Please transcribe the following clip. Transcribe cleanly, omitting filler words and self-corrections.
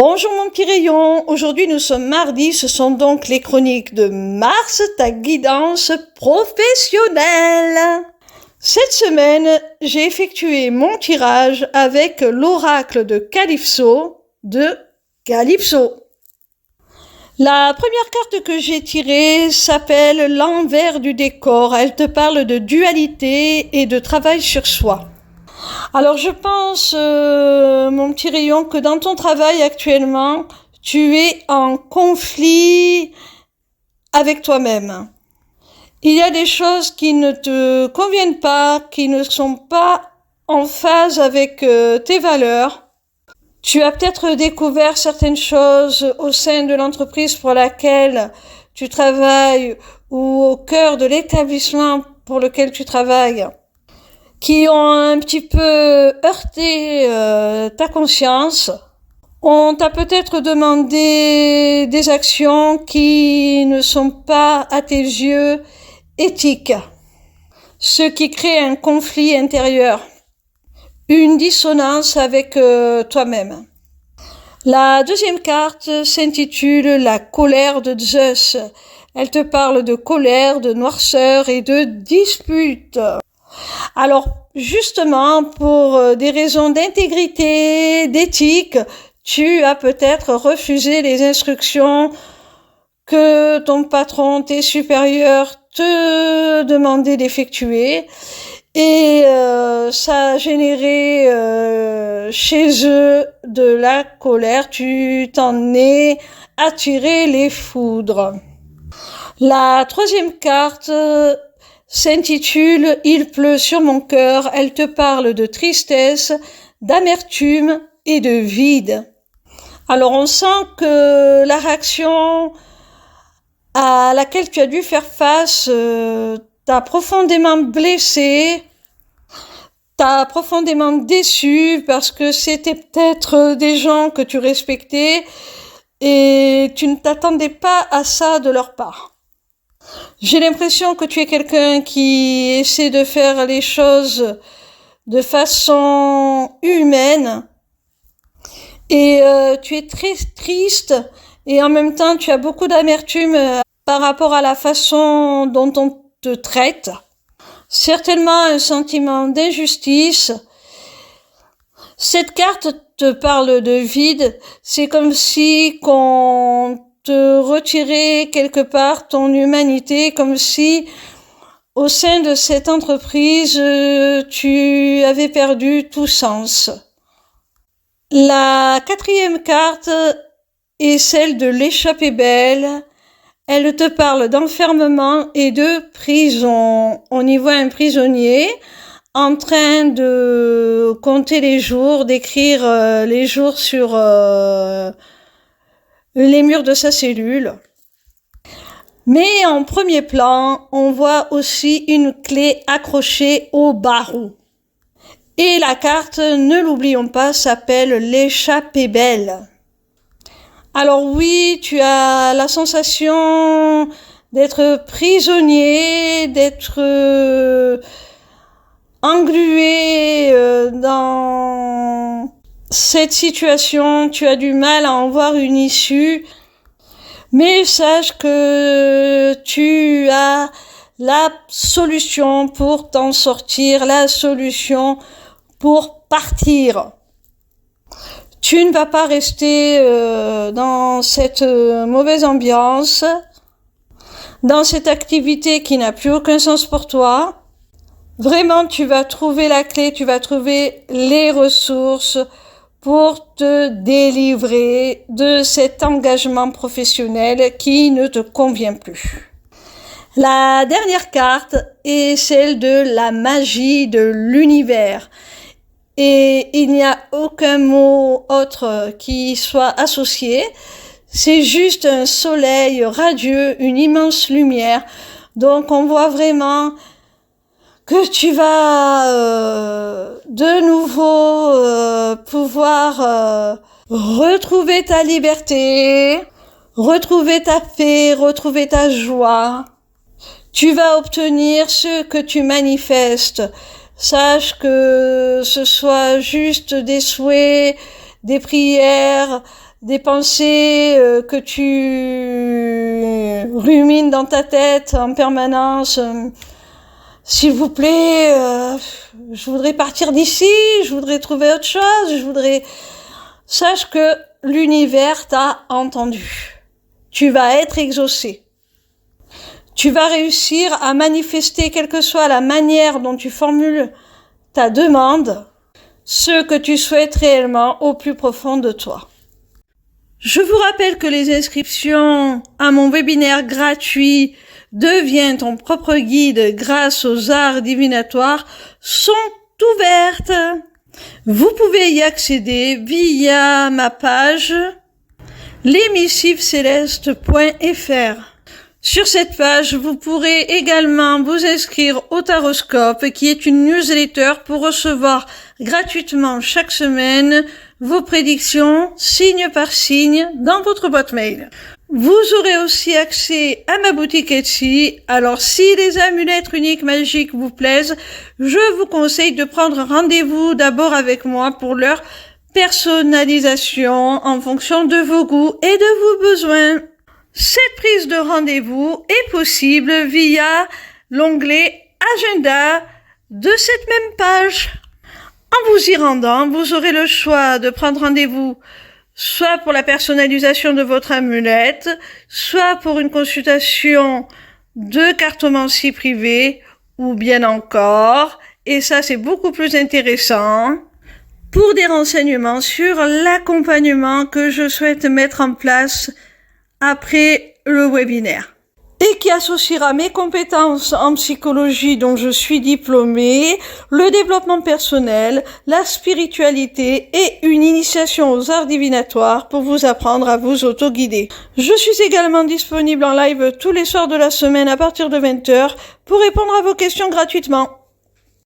Bonjour mon petit rayon, aujourd'hui nous sommes mardi, ce sont donc les chroniques de Mars, ta guidance professionnelle. Cette semaine, j'ai effectué mon tirage avec l'oracle de Calypso de Calypso. La première carte que j'ai tirée s'appelle l'envers du décor. Elle te parle de dualité et de travail sur soi. Alors je pense, mon petit rayon, que dans ton travail actuellement, tu es en conflit avec toi-même. Il y a des choses qui ne te conviennent pas, qui ne sont pas en phase avec tes valeurs. Tu as peut-être découvert certaines choses au sein de l'entreprise pour laquelle tu travailles ou au cœur de l'établissement pour lequel tu travailles, qui ont un petit peu heurté ta conscience. On t'a peut-être demandé des actions qui ne sont pas, à tes yeux, éthiques, ce qui crée un conflit intérieur, une dissonance avec toi-même. La deuxième carte s'intitule La colère de Zeus. Elle te parle de colère, de noirceur et de dispute. Alors, justement, pour des raisons d'intégrité, d'éthique, tu as peut-être refusé les instructions que ton patron, tes supérieurs te demandaient d'effectuer et ça a généré chez eux de la colère. Tu t'en es attiré les foudres. La troisième carte s'intitule « Il pleut sur mon cœur ». Elle te parle de tristesse, d'amertume et de vide. Alors on sent que la réaction à laquelle tu as dû faire face t'a profondément blessé, t'a profondément déçu parce que c'était peut-être des gens que tu respectais et tu ne t'attendais pas à ça de leur part. J'ai l'impression que tu es quelqu'un qui essaie de faire les choses de façon humaine et tu es très triste et en même temps tu as beaucoup d'amertume par rapport à la façon dont on te traite. Certainement un sentiment d'injustice. Cette carte te parle de vide. C'est comme si qu'on te retirer quelque part ton humanité, comme si au sein de cette entreprise tu avais perdu tout sens. La quatrième carte est celle de l'échappée belle. Elle te parle d'enfermement et de prison. On y voit un prisonnier en train de compter les jours, d'écrire les jours sur les murs de sa cellule. Mais en premier plan, on voit aussi une clé accrochée au barreau. Et la carte, ne l'oublions pas, s'appelle l'échappée belle. Alors oui, tu as la sensation d'être prisonnier, d'être englué dans cette situation, tu as du mal à en voir une issue, mais sache que tu as la solution pour t'en sortir, la solution pour partir. Tu ne vas pas rester dans cette mauvaise ambiance, dans cette activité qui n'a plus aucun sens pour toi. Vraiment, tu vas trouver la clé, tu vas trouver les ressources pour te délivrer de cet engagement professionnel qui ne te convient plus. La dernière carte est celle de la magie de l'univers. Et il n'y a aucun mot autre qui soit associé. C'est juste un soleil radieux, une immense lumière. Donc on voit vraiment que tu vas de nouveau pouvoir retrouver ta liberté, retrouver ta paix, retrouver ta joie. Tu vas obtenir ce que tu manifestes. Sache que ce soit juste des souhaits, des prières, des pensées que tu rumines dans ta tête en permanence. S'il vous plaît, je voudrais partir d'ici, je voudrais trouver autre chose, Sache que l'univers t'a entendu. Tu vas être exaucé. Tu vas réussir à manifester, quelle que soit la manière dont tu formules ta demande, ce que tu souhaites réellement au plus profond de toi. Je vous rappelle que les inscriptions à mon webinaire gratuit Deviens ton propre guide grâce aux arts divinatoires sont ouvertes. Vous pouvez y accéder via ma page lesmissivescélestes.fr. Sur cette page, vous pourrez également vous inscrire au Taroscope, qui est une newsletter pour recevoir gratuitement chaque semaine vos prédictions, signe par signe, dans votre boîte mail. Vous aurez aussi accès à ma boutique Etsy. Alors, si les amulettes runiques magiques vous plaisent, je vous conseille de prendre rendez-vous d'abord avec moi pour leur personnalisation en fonction de vos goûts et de vos besoins. Cette prise de rendez-vous est possible via l'onglet Agenda de cette même page. En vous y rendant, vous aurez le choix de prendre rendez-vous soit pour la personnalisation de votre amulette, soit pour une consultation de cartomancie privée, ou bien encore, et ça c'est beaucoup plus intéressant, pour des renseignements sur l'accompagnement que je souhaite mettre en place après le webinaire, et qui associera mes compétences en psychologie dont je suis diplômée, le développement personnel, la spiritualité et une initiation aux arts divinatoires pour vous apprendre à vous auto-guider. Je suis également disponible en live tous les soirs de la semaine à partir de 20h pour répondre à vos questions gratuitement.